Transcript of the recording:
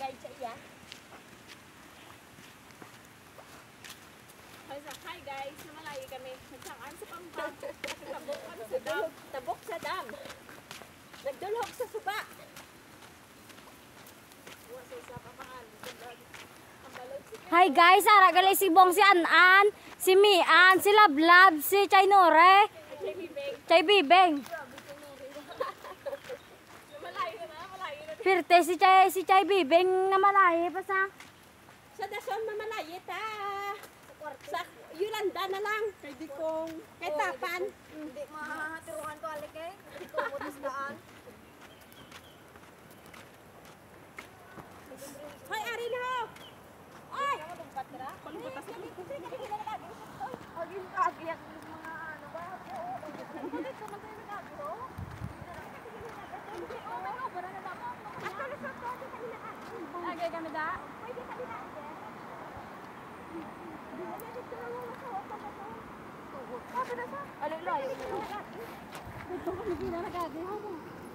guide sa iya. Hi guys, namalayo kami. Nagsakaan sa Pampang. Tabok kami sa dam. Tabok sa dam. Nagdulhog sa suba. Hi guys, ara gali si Bong, si An-An, si Mian, si Lablab, si Chay Nore, Chay Bibeng. Pirte si Chay Bibeng na malayo pa sa. Sa dason mamalayo ta. Sa Yolanda na lang. Kay Dikong. Kay Tapan. Hindi mahatiruan ko alik eh. Hindi ko putis daan. Hoy, ari na ho. Ay! Palubutas na. Aging kagiyak ng mga ano ba? Ano dito man tayo nagagawa? Agay kami da. Alay layo. Ito kami ginagagay mo.